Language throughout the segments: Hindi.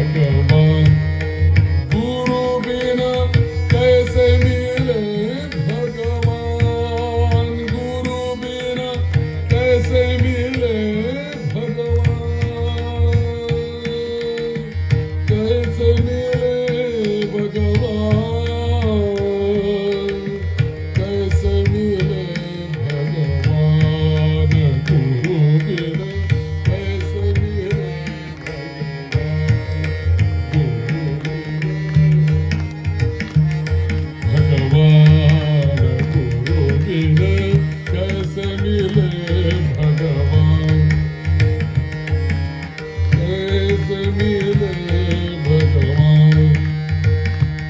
भगवान। गुरु बिना कैसे मिले भगवान, गुरु बिना कैसे मिले भगवान, कैसे मिले भगवान, कैसे मिले भगवान। गुरु बिना कैसे मिले भगवान, गुरु बिना कैसे मिले भगवान, कैसे मिले भगवान।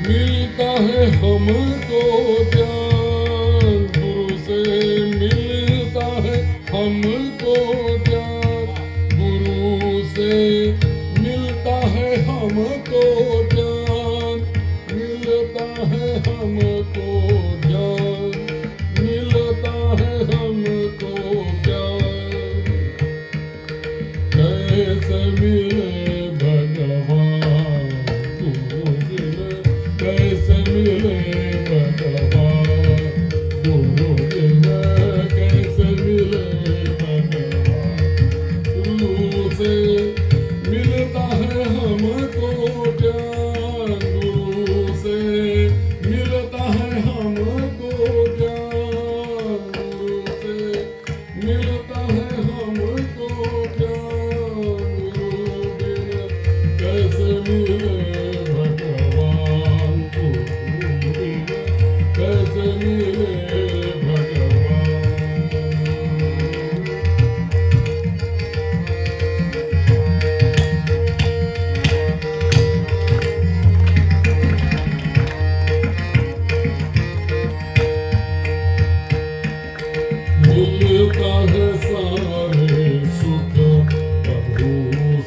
मिलता है हमको ज्ञान गुरु से, मिलता है हमको ज्ञान गुरु से, मिलता है हमको ज्ञान, मिलता है हमको ज्ञान, मिलता है हमको ज्ञान। कैसे मिले भगवान, गुरु बिना कैसे मिले भगवान, गुरु बिना कैसे मिले भगवान। गुरु से मिलता है हमको ज्ञान, गुरु से मिलता है हमको ज्ञान, गुरु से मिलता है हमको ज्ञान। गुरु बिना कैसे मिले भगवान, गुरु बिना कैसे मिले भगवान। मिलता है सारे सुख प्रभु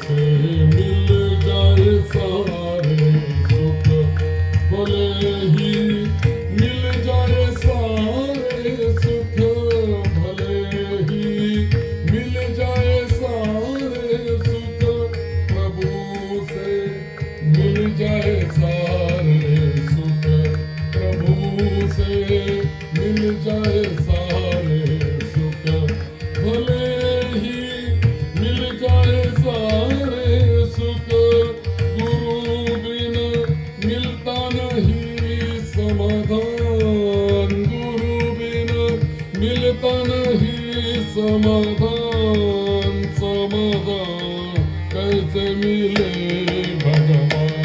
से, मिल जाए सारे सुख, भले ही मिल जाए सारे सुख, भले ही मिल जाए सारे सुख। प्रभु से मिल जाए सारे सुख, प्रभु से मिल जाए सारे सुख, भले ही मिल जाए सारे सुख। गुरु बिना मिलता नहीं समाधान, गुरु बिना मिलता नहीं समाधान, समाधान कैसे मिले भगवान।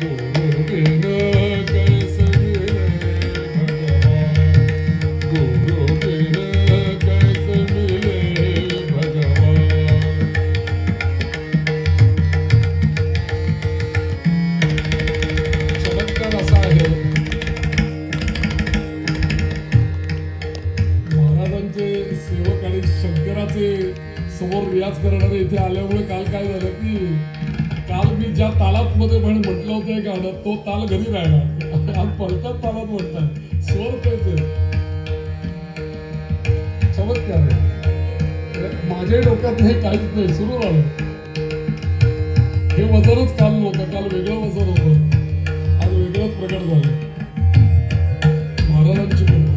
गुरु बिना कैसे मिले भगवान, गुरु बिना कैसे मिले भगवान। चमत्कार असा आहे, महाराजांचे सेवक आणि शंकराचे समोर रियाज करणारे इथे आल्यामुळे काल काय झालं की काल मी ज्या तालात मध्ये म्हटलं होतं एक गाणं, तो ताल घरी राहिला, आज परतात तालात म्हणतात, स्वर तेच आहे. चमत्कार आहे. माझ्या डोक्यात हे काहीच नाही, सुरू झालं. हे वजनच काल नव्हतं, काल वेगळं वजन होतं, आज वेगळंच प्रकट झालं. महाराजांची कृपा,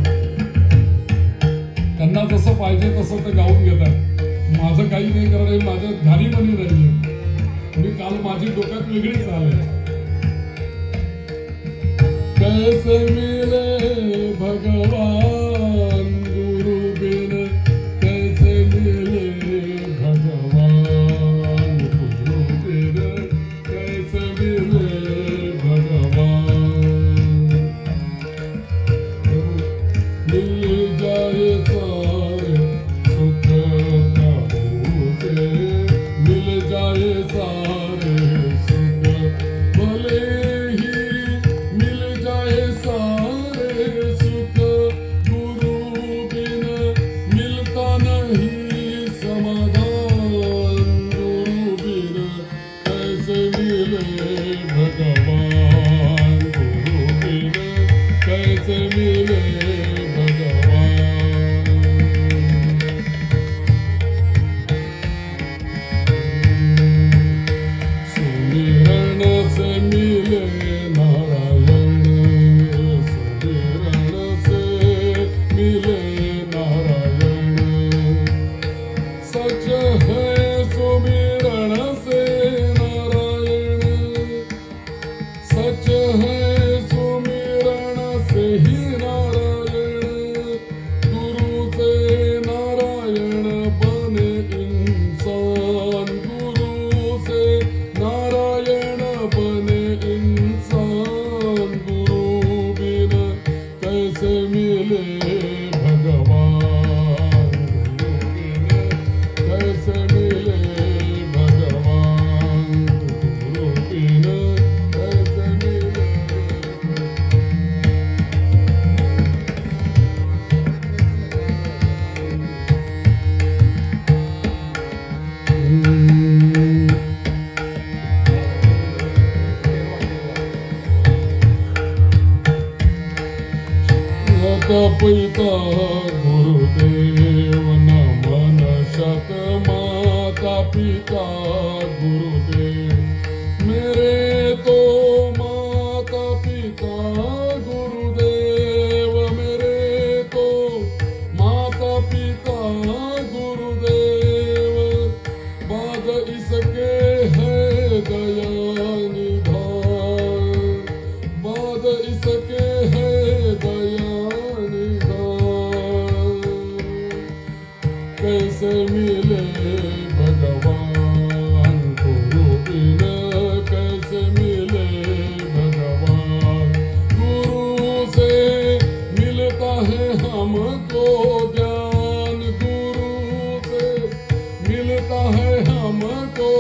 त्यांना जसं पाहिजे तसं ते गाऊन घेतात. माझं काही नाही, कारण हे माझ्या घारी मनी नाही. मी काल माझी डोक्यात वेगळीच आले. कैसे मिले भगवान, गुरु बिना कैसे मिले भगवान, गुरु बिना कैसे मिले भगवान। मिल जाए सारे सुख प्रभु से, मिल जाए सारे सुख, भले ही मिल जाए सारे सुख। गुरु बिना मिलता नहीं समाधान, गुरु बिना कैसे मिले भगवान, गुरु बिना कैसे मिले भगवान। सुमिर पिता गुरुदेव नमन शत माता पिता गुरुदेव मेरे तो माता पिता गुरुदेव मेरे तो माता पिता गुरुदेव बाद इसके है दया निधान बाद इसके है दया निधान कैसे मिले भगवान गुरु बिना कैसे मिले भगवान गुरु से मिलता है हमको ज्ञान गुरु से मिलता है हमको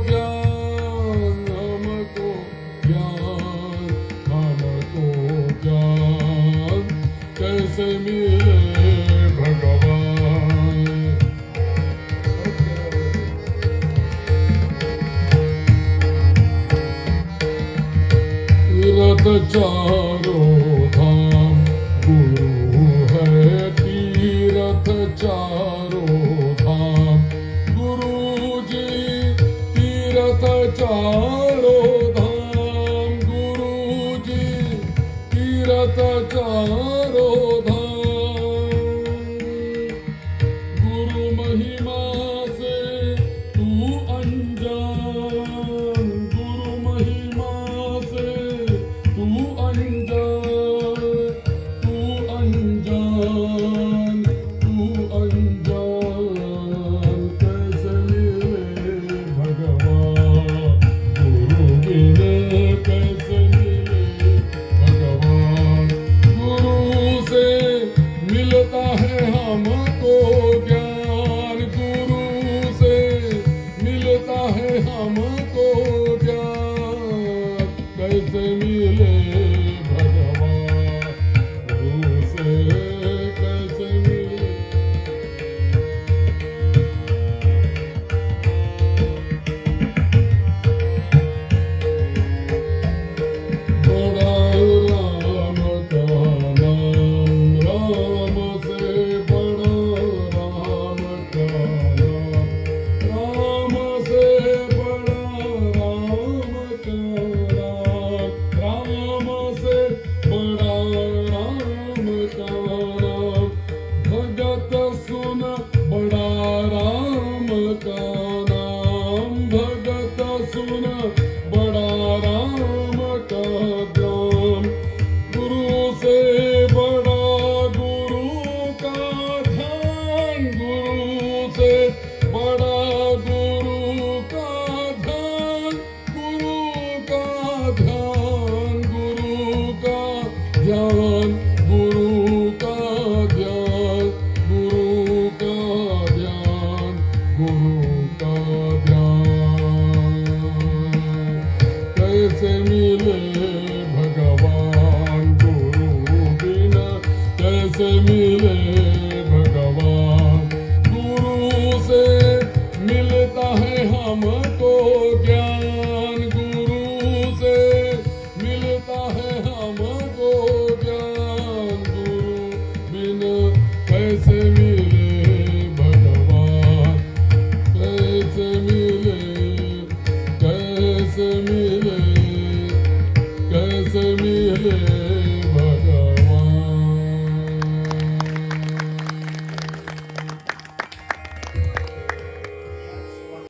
ज्ञान हमको ज्ञान हमको ज्ञान कैसे मिले भगवान तीरथ चारों धाम गुरु है तीरथ चारों धाम गुरु जी तीरथ चारों धाम गुरु जी तीरथ चारों धाम गुरु महिमा से तू अनजान गुरु महिमा से तू अनजान तू अनजान तू अनजान कैसे मिले भगवान गुरु बिना कैसे मिले भगवान गुरु से मिलता है हमको ज्ञान गुरु से मिलता है हमको ज्ञान कैसे मिले भगवान गुरु से कैसे मिले बड़ा राम का नाम राम से बड़ा राम का नाम राम से बड़ा राम का नाम राम से बड़ा राम का नाम भगत सुन बड़ा राम का नाम भगत सुन बड़ा राम का नाम गुरु से बड़ा गुरु का ध्यान गुरु से बड़ा गुरु का ध्यान गुरु का ध्यान गुरु का ध्यान गुरु का ध्यान गुरु का ध्यान गुरु का ध्यान कैसे मिले भगवान गुरु बिना कैसे मिले भगवान गुरु से मिलता है हमको ज्ञान गुरु से मिलता है हमको ज्ञान गुरु बिना कैसे मिले भगवान कैसे मिले कैसे मिले कैसे मिले